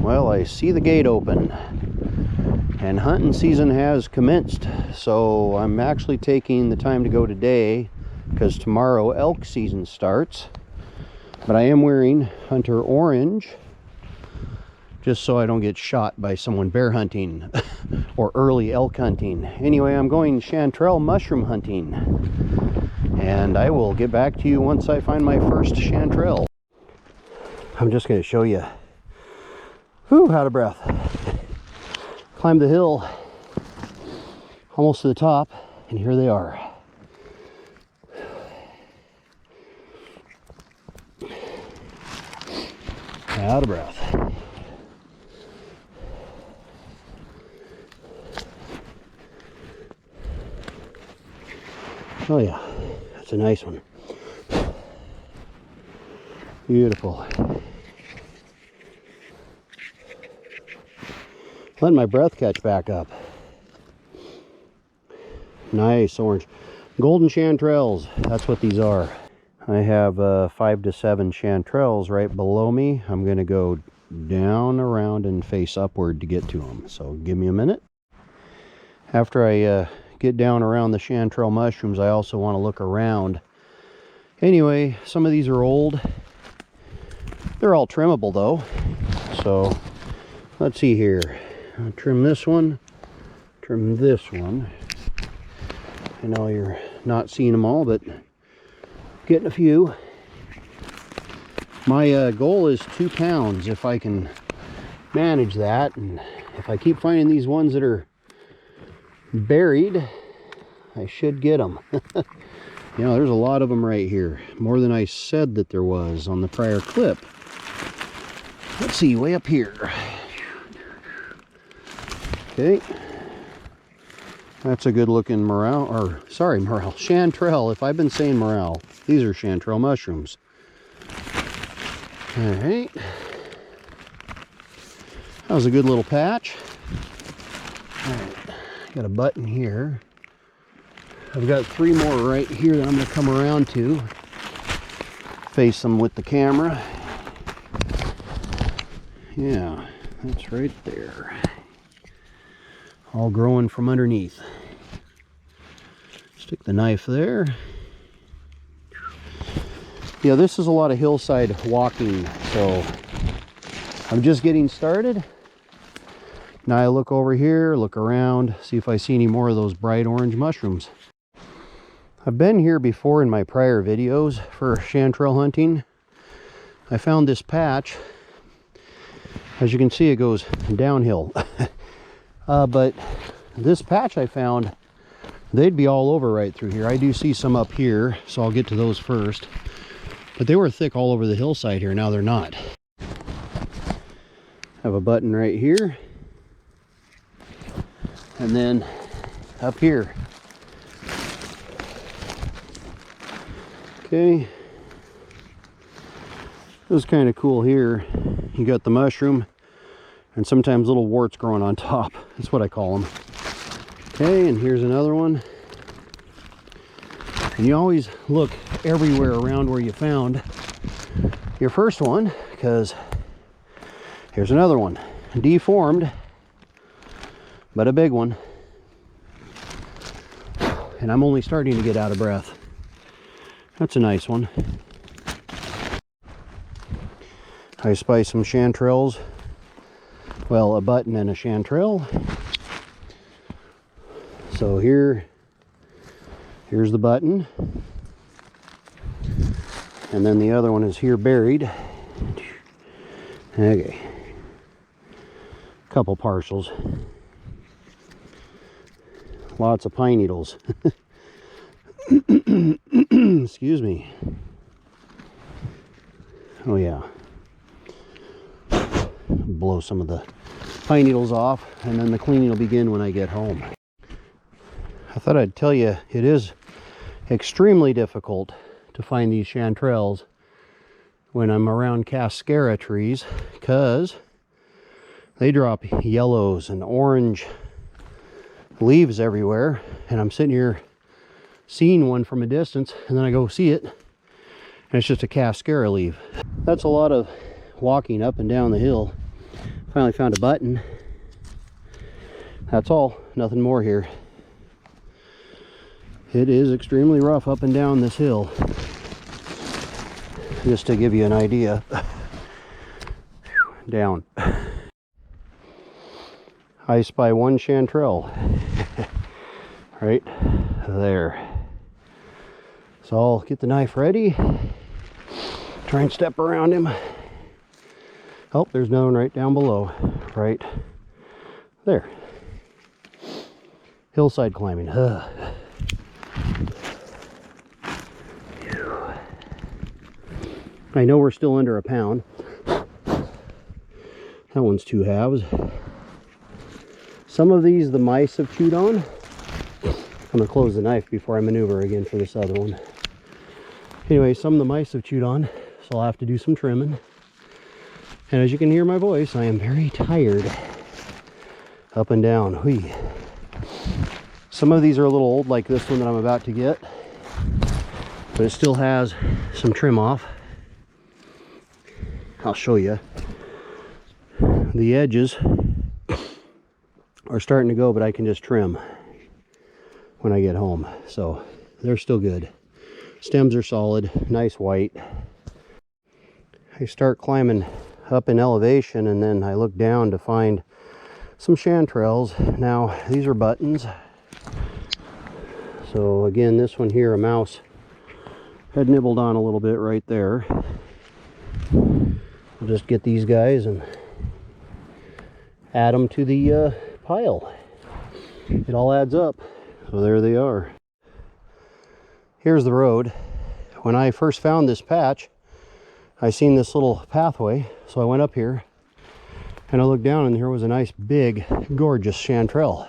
Well, I see the gate open and hunting season has commenced, so I'm actually taking the time to go today because tomorrow elk season starts. But I am wearing hunter orange just so I don't get shot by someone bear hunting or early elk hunting. Anyway, I'm going chanterelle mushroom hunting, and I will get back to you once I find my first chanterelle. I'm just going to show you. Whew, out of breath. Climbed the hill almost to the top, and here they are. Out of breath. Oh yeah, that's a nice one. Beautiful. Letting my breath catch back up. Nice orange. Golden chanterelles, that's what these are. I have 5 to 7 chanterelles right below me. I'm going to go down, around, and face upward to get to them. So give me a minute. After I get down around the chanterelle mushrooms, I also want to look around. Anyway, some of these are old. They're all trimmable though. So let's see here. I'll trim this one, trim this one. I know you're not seeing them all, but getting a few. My goal is 2 pounds if I can manage that, and if I keep finding these ones that are buried, I should get them. You know, there's a lot of them right here, more than I said that there was on the prior clip. Let's see, way up here. Okay, that's a good looking morel, or sorry, morel, chanterelle. If I've been saying morel, these are chanterelle mushrooms. All right, that was a good little patch. All right, got a button here. I've got 3 more right here that I'm going to come around to. Face them with the camera. Yeah, that's right there. All growing from underneath. Stick the knife there. Yeah, this is a lot of hillside walking, so I'm just getting started. Now I look over here, look around, see if I see any more of those bright orange mushrooms. I've been here before in my prior videos for chanterelle hunting. I found this patch. As you can see, it goes downhill. But this patch I found, they'd be all over right through here. I do see some up here, so I'll get to those first. But they were thick all over the hillside here. Now they're not. Have a button right here. And then up here. Okay. This is kind of cool here. You got the mushroom and sometimes little warts growing on top. That's what I call them. Okay, and here's another one. And you always look everywhere around where you found your first one, because here's another one. Deformed, but a big one. And I'm only starting to get out of breath. That's a nice one. I spy some chanterelles. Well, a button and a chanterelle. So here's the button. And then the other one is here buried. Okay. Couple parcels. Lots of pine needles. Excuse me. Oh yeah. Blow some of the pine needles off, and then the cleaning will begin when I get home. I thought I'd tell you, it is extremely difficult to find these chanterelles when I'm around cascara trees, because they drop yellows and orange leaves everywhere, and I'm sitting here seeing one from a distance, and then I go see it, and it's just a cascara leaf. That's a lot of walking up and down the hill. Finally found a button. That's all, nothing more here. It is extremely rough up and down this hill. Just to give you an idea. Down. I spy one chanterelle. Right there. So I'll get the knife ready. Try and step around him. Oh, there's another one right down below. Right there. Hillside climbing. I know we're still under a pound. That one's 2 halves. Some of these the mice have chewed on. I'm gonna close the knife before I maneuver again for this other one. Anyway, some of the mice have chewed on, so I'll have to do some trimming. And as you can hear my voice, I am very tired. Up and down. Whee. Some of these are a little old, like this one that I'm about to get, but it still has some trim off. I'll show you. The edges are starting to go, but I can just trim when I get home. So they're still good. Stems are solid, nice white. I start climbing up in elevation, and then I look down to find some chanterelles. Now these are buttons. So again, this one here, a mouse had nibbled on a little bit right there. We'll just get these guys and add them to the pile. It all adds up. So there they are. Here's the road. When I first found this patch, I seen this little pathway, so I went up here and I looked down, and here was a nice big gorgeous chanterelle.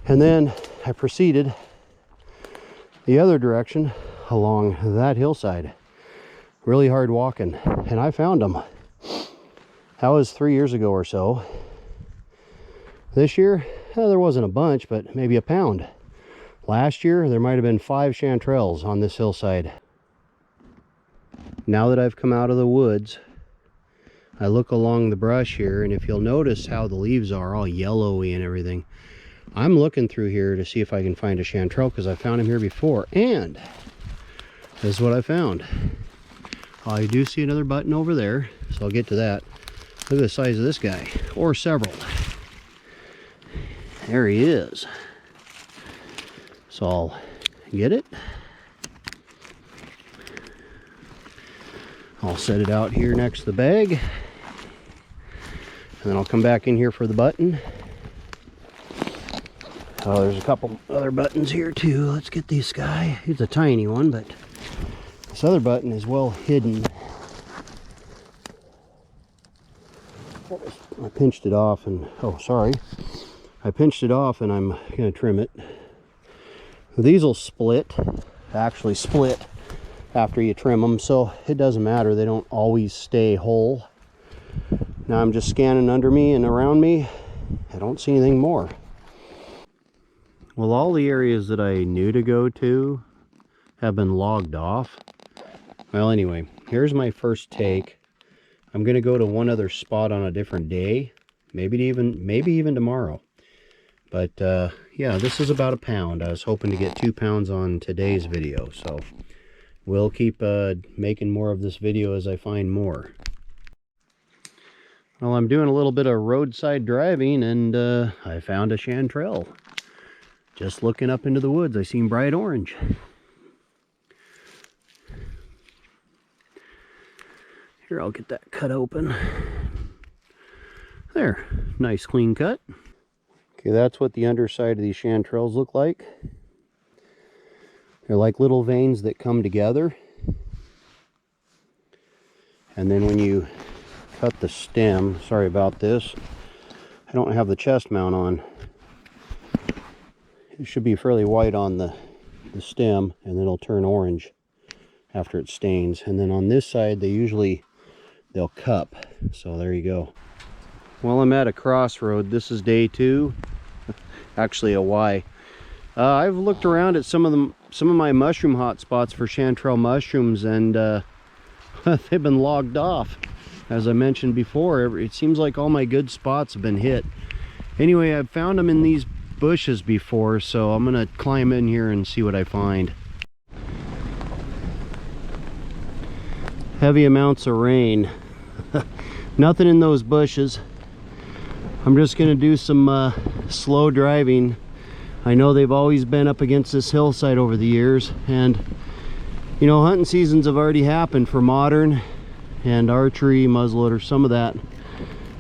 And then I proceeded the other direction along that hillside. Really hard walking, and I found them. That was 3 years ago or so. This year, there wasn't a bunch, but maybe a pound. Last year, there might have been 5 chanterelles on this hillside. Now that I've come out of the woods, I look along the brush here, and if you'll notice how the leaves are all yellowy and everything, I'm looking through here to see if I can find a chanterelle, because I found him here before, and this is what I found. I do see another button over there, so I'll get to that. Look at the size of this guy, or several. There he is. So I'll get it. I'll set it out here next to the bag. And then I'll come back in here for the button. Oh, there's a couple other buttons here too. Let's get this guy. He's a tiny one, but this other button is well hidden. I pinched it off and, oh, sorry. I pinched it off and I'm going to trim it. These will split, actually split after you trim them, so it doesn't matter. They don't always stay whole. Now I'm just scanning under me and around me. I don't see anything more. Well, all the areas that I knew to go to have been logged off. Well, anyway, here's my first take. I'm going to go to one other spot on a different day, maybe even tomorrow. But yeah, this is about a pound. I was hoping to get 2 pounds on today's video, so we'll keep making more of this video as I find more. Well, I'm doing a little bit of roadside driving, and I found a chanterelle. Just looking up into the woods, I seen bright orange. Here, I'll get that cut open. There, nice clean cut. Okay, that's what the underside of these chanterelles look like. They're like little veins that come together. And then when you cut the stem, sorry about this, I don't have the chest mount on. It should be fairly white on the stem, and then it'll turn orange after it stains. And then on this side, they'll cup. So there you go. Well, I'm at a crossroad. This is day 2, actually a Y. I've looked around at some of my mushroom hot spots for chanterelle mushrooms, and they've been logged off. As I mentioned before, it seems like all my good spots have been hit. Anyway, I've found them in these bushes before, so I'm gonna climb in here and see what I find. Heavy amounts of rain. Nothing in those bushes. I'm just gonna do some slow driving. I know they've always been up against this hillside over the years, and you know, hunting seasons have already happened for modern and archery, muzzleloader, some of that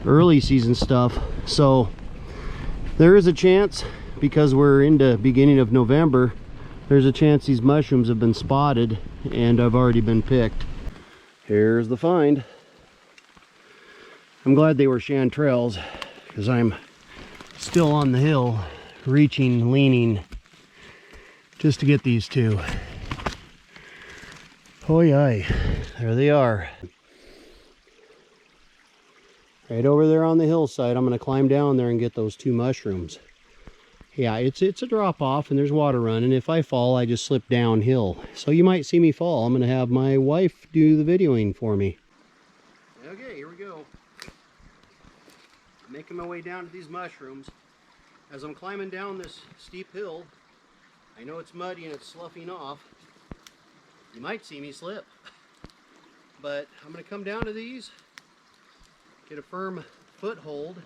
early season stuff. So there is a chance, because we're into beginning of November, there's a chance these mushrooms have been spotted and have already been picked. Here's the find. I'm glad they were chanterelles, because I'm still on the hill, reaching, leaning, just to get these two. Oh yeah, there they are. Right over there on the hillside. I'm gonna climb down there and get those two mushrooms. Yeah, it's a drop off and there's water running. If I fall, I just slip downhill. So you might see me fall. I'm gonna have my wife do the videoing for me. Okay, here we go. I'm making my way down to these mushrooms. As I'm climbing down this steep hill, I know it's muddy and it's sloughing off. You might see me slip. But I'm gonna come down to these, get a firm foothold,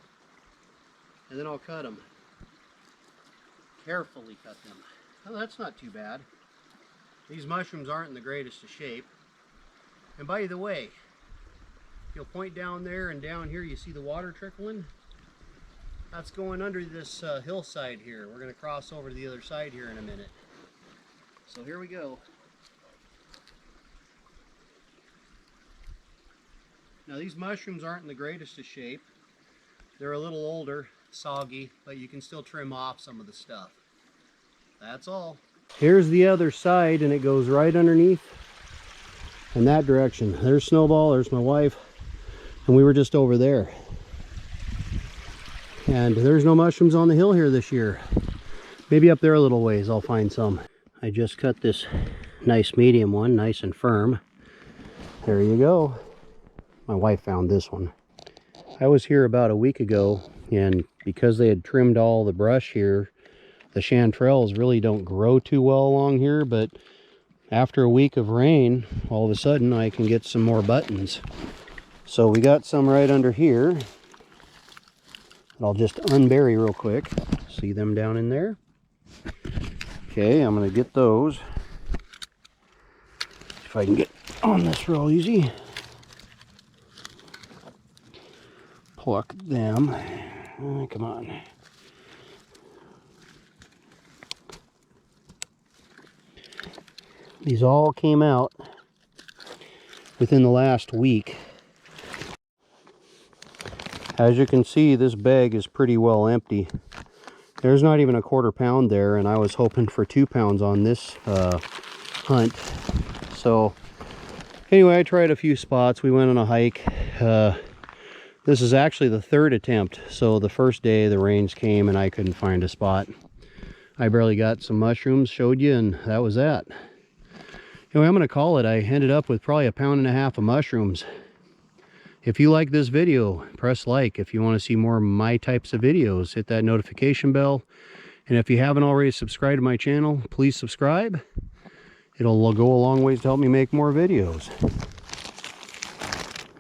and then I'll cut them. Carefully cut them. Oh, that's not too bad. These mushrooms aren't in the greatest of shape. And by the way, if you'll point down there and down here, you see the water trickling? That's going under this hillside here. We're going to cross over to the other side here in a minute. So here we go. Now these mushrooms aren't in the greatest of shape. They're a little older, soggy, but you can still trim off some of the stuff. That's all. Here's the other side, and it goes right underneath in that direction. There's Snowball, there's my wife, and we were just over there. And there's no mushrooms on the hill here this year. Maybe up there a little ways I'll find some. I just cut this nice medium one, nice and firm. There you go. My wife found this one. I was here about a week ago, and because they had trimmed all the brush here, the chanterelles really don't grow too well along here, but after a week of rain, all of a sudden I can get some more buttons. So we got some right under here. I'll just unbury real quick. See them down in there? Okay, I'm gonna get those. If I can get on this real easy. Pluck them. Oh, come on. These all came out within the last week. As you can see, this bag is pretty well empty. There's not even a quarter pound there, and I was hoping for 2 pounds on this hunt. So anyway, I tried a few spots. We went on a hike. This is actually the third attempt. So the first day the rains came and I couldn't find a spot. I barely got some mushrooms, showed you, and that was that. Anyway, I'm going to call it. I ended up with probably 1.5 pounds of mushrooms. If you like this video, press like. If you want to see more of my types of videos, hit that notification bell. And if you haven't already subscribed to my channel, please subscribe. It'll go a long ways to help me make more videos.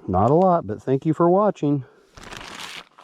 Not a lot, but thank you for watching.